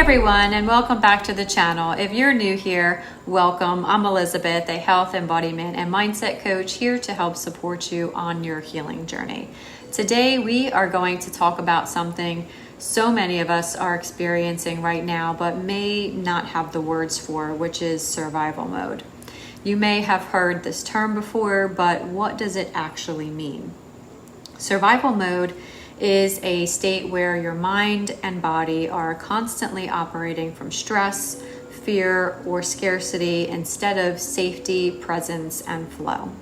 everyone, and welcome back to the channel. If you're new here, welcome. I'm Elizabeth, a health, embodiment, and mindset coach here to help support you on your healing journey. Today, we are going to talk about something so many of us are experiencing right now, but may not have the words for, which is survival mode. You may have heard this term before, but what does it actually mean? Survival mode is a state where your mind and body are constantly operating from stress, fear, or scarcity instead of safety, presence, and flow.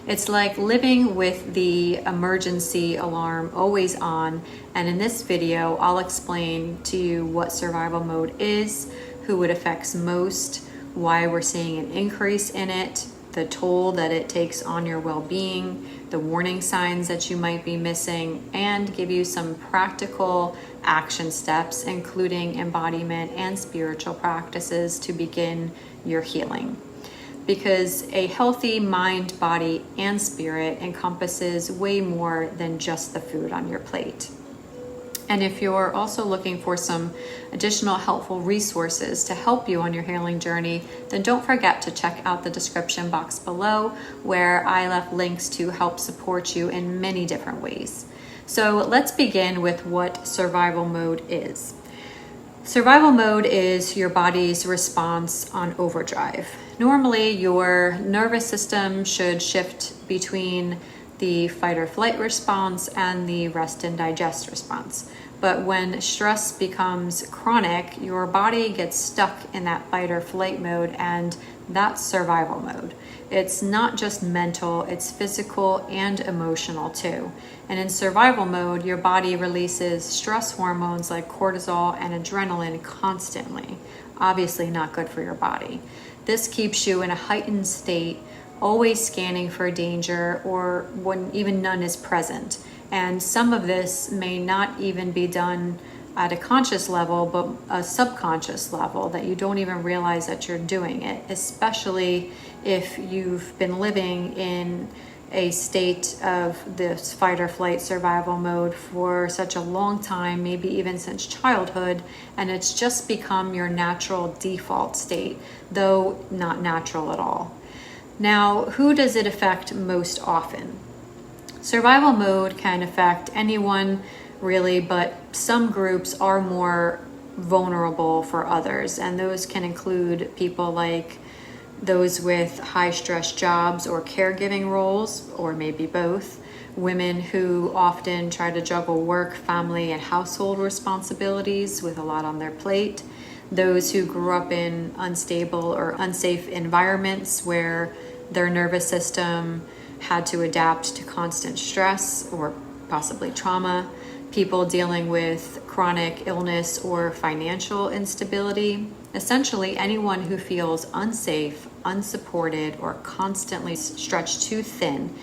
It's like living with the emergency alarm always on, and in this video, I'll explain to you what survival mode is, who it affects most, why we're seeing an increase in it, the toll that it takes on your well-being, the warning signs that you might be missing, and give you some practical action steps, including embodiment and spiritual practices to begin your healing. Because a healthy mind, body, and spirit encompasses way more than just the food on your plate. And if you're also looking for some additional helpful resources to help you on your healing journey, then don't forget to check out the description box below, where I left links to help support you in many different ways. So let's begin with what survival mode is. Survival mode is your body's response on overdrive. Normally, your nervous system should shift between the fight or flight response and the rest and digest response. But when stress becomes chronic, your body gets stuck in that fight or flight mode, and that's survival mode. It's not just mental, it's physical and emotional too. And in survival mode, your body releases stress hormones like cortisol and adrenaline constantly. Obviously not good for your body. This keeps you in a heightened state, always scanning for danger or when even none is present. And some of this may not even be done at a conscious level, but a subconscious level that you don't even realize that you're doing it, especially if you've been living in a state of this fight or flight survival mode for such a long time, maybe even since childhood, and it's just become your natural default state, though not natural at all. Now, who does it affect most often? Survival mode can affect anyone really, but some groups are more vulnerable for others, and those can include people like those with high stress jobs or caregiving roles, or maybe both, women who often try to juggle work, family, and household responsibilities with a lot on their plate, those who grew up in unstable or unsafe environments where their nervous system had to adapt to constant stress or possibly trauma, people dealing with chronic illness or financial instability. Essentially, anyone who feels unsafe, unsupported, or constantly stretched too thin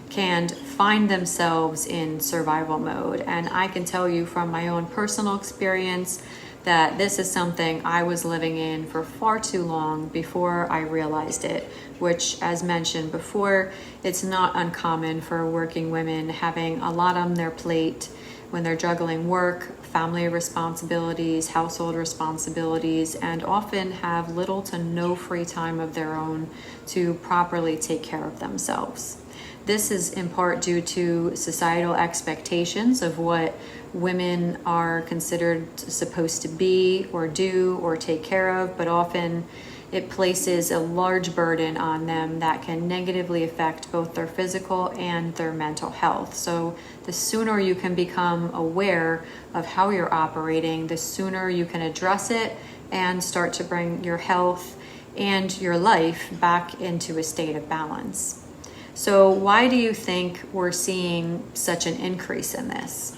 can find themselves in survival mode. And I can tell you from my own personal experience that this is something I was living in for far too long before I realized it, which, as mentioned before, it's not uncommon for working women having a lot on their plate when they're juggling work, family responsibilities, household responsibilities, and often have little to no free time of their own to properly take care of themselves. This is in part due to societal expectations of what women are considered supposed to be or do or take care of, but often it places a large burden on them that can negatively affect both their physical and their mental health. So the sooner you can become aware of how you're operating, the sooner you can address it and start to bring your health and your life back into a state of balance. So why do you think we're seeing such an increase in this?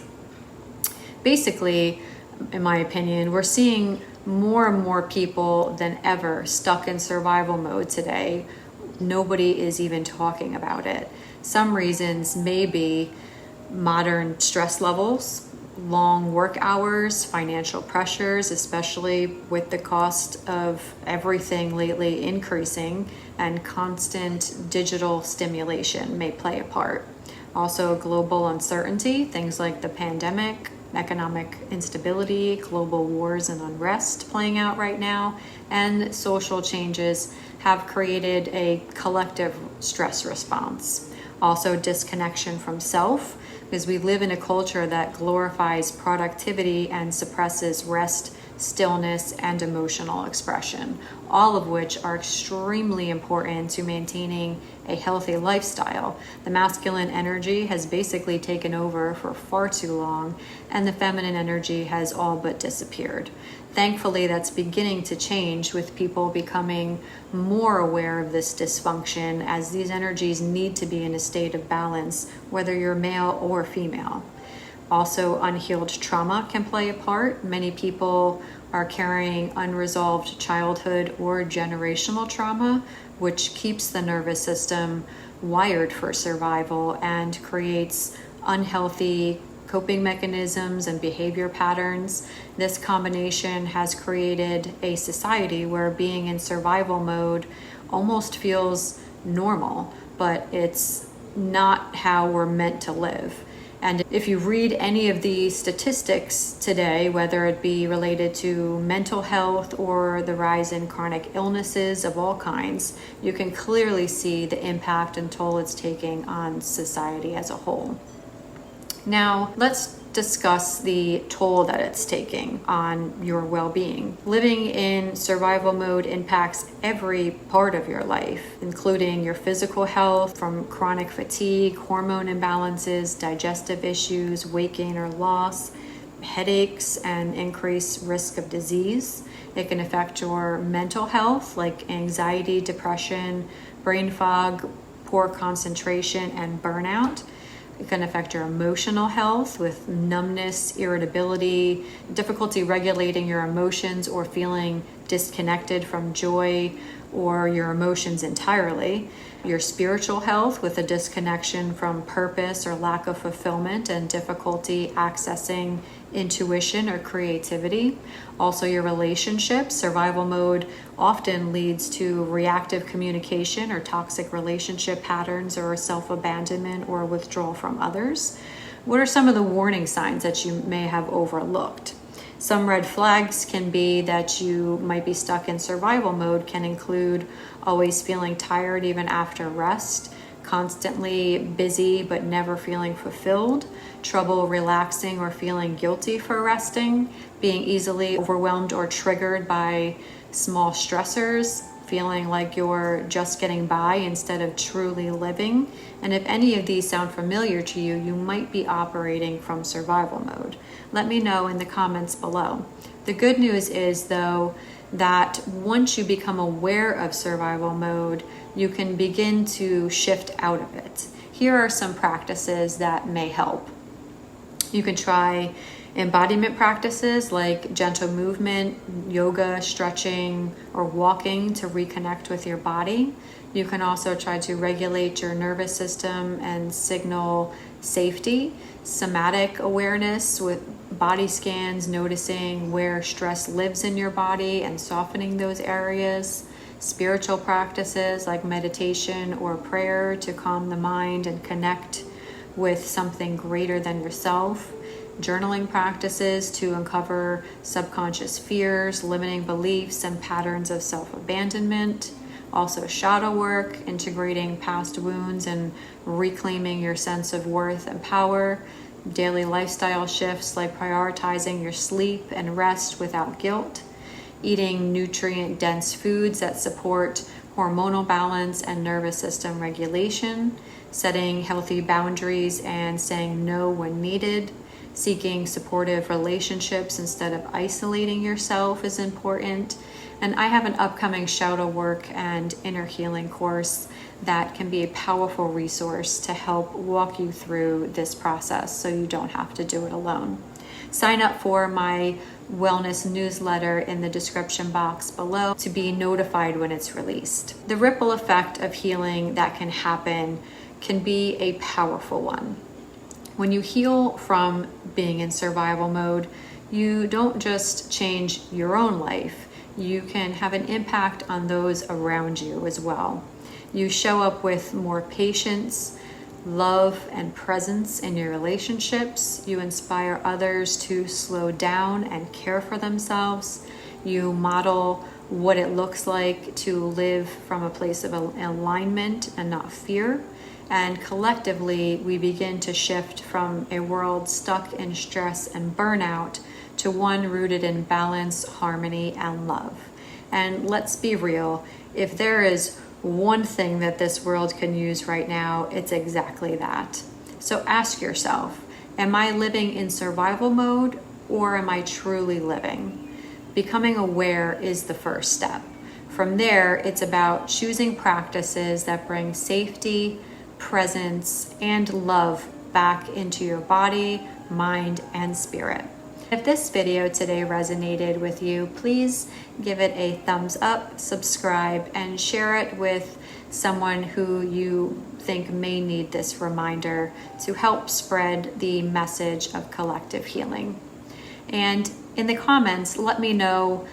Basically, in my opinion, we're seeing more and more people than ever stuck in survival mode today. Nobody is even talking about it. Some reasons may be modern stress levels, long work hours, financial pressures, especially with the cost of everything lately increasing, and constant digital stimulation may play a part. Also, global uncertainty, things like the pandemic, economic instability, global wars and unrest playing out right now, and social changes have created a collective stress response. Also, disconnection from self, because we live in a culture that glorifies productivity and suppresses rest, stillness, and emotional expression, all of which are extremely important to maintaining a healthy lifestyle. The masculine energy has basically taken over for far too long, and the feminine energy has all but disappeared. Thankfully, that's beginning to change with people becoming more aware of this dysfunction, as these energies need to be in a state of balance, whether you're male or female. Also, unhealed trauma can play a part. Many people are carrying unresolved childhood or generational trauma, which keeps the nervous system wired for survival and creates unhealthy coping mechanisms and behavior patterns. This combination has created a society where being in survival mode almost feels normal, but it's not how we're meant to live. And if you read any of the statistics today, whether it be related to mental health or the rise in chronic illnesses of all kinds, you can clearly see the impact and toll it's taking on society as a whole. Now, let's discuss the toll that it's taking on your well-being. Living in survival mode impacts every part of your life, including your physical health, from chronic fatigue, hormone imbalances, digestive issues, weight gain or loss, headaches, and increased risk of disease. It can affect your mental health, like anxiety, depression, brain fog, poor concentration, and burnout. It can affect your emotional health with numbness, irritability, difficulty regulating your emotions, or feeling disconnected from joy or your emotions entirely. Your spiritual health with a disconnection from purpose or lack of fulfillment and difficulty accessing intuition or creativity. Also, your relationships. Survival mode often leads to reactive communication or toxic relationship patterns or self-abandonment or withdrawal from others. What are some of the warning signs that you may have overlooked? Some red flags can be that you might be stuck in survival mode, can include always feeling tired even after rest, constantly busy but never feeling fulfilled, trouble relaxing or feeling guilty for resting, being easily overwhelmed or triggered by small stressors, feeling like you're just getting by instead of truly living. And if any of these sound familiar to you, you might be operating from survival mode. Let me know in the comments below. The good news is, though, that once you become aware of survival mode, you can begin to shift out of it. Here are some practices that may help. You can try embodiment practices like gentle movement, yoga, stretching, or walking to reconnect with your body. You can also try to regulate your nervous system and signal safety. Somatic awareness with body scans, noticing where stress lives in your body and softening those areas. Spiritual practices like meditation or prayer to calm the mind and connect with something greater than yourself. Journaling practices to uncover subconscious fears, limiting beliefs, and patterns of self-abandonment. Also, shadow work, integrating past wounds and reclaiming your sense of worth and power. Daily lifestyle shifts like prioritizing your sleep and rest without guilt. Eating nutrient-dense foods that support hormonal balance and nervous system regulation. Setting healthy boundaries and saying no when needed. Seeking supportive relationships instead of isolating yourself is important. And I have an upcoming shadow work and inner healing course that can be a powerful resource to help walk you through this process so you don't have to do it alone. Sign up for my wellness newsletter in the description box below to be notified when it's released. The ripple effect of healing that can happen can be a powerful one. When you heal from being in survival mode, you don't just change your own life, you can have an impact on those around you as well. You show up with more patience, love and presence in your relationships. You inspire others to slow down and care for themselves. You model what it looks like to live from a place of alignment and not fear. And collectively, we begin to shift from a world stuck in stress and burnout to one rooted in balance, harmony, and love. And let's be real, if there is one thing that this world can use right now, it's exactly that. So ask yourself, am I living in survival mode or am I truly living? Becoming aware is the first step. From there, it's about choosing practices that bring safety, presence, and love back into your body, mind, and spirit. If this video today resonated with you, please give it a thumbs up, subscribe, and share it with someone who you think may need this reminder to help spread the message of collective healing. And in the comments, let me know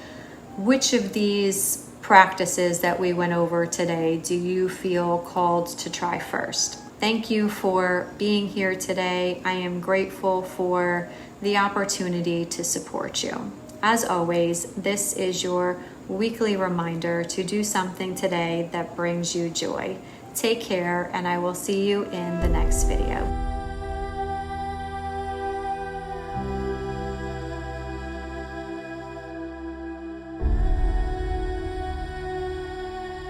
which of these practices that we went over today do you feel called to try first. Thank you for being here today. I am grateful for the opportunity to support you. As always, this is your weekly reminder to do something today that brings you joy. Take care, and I will see you in the next video.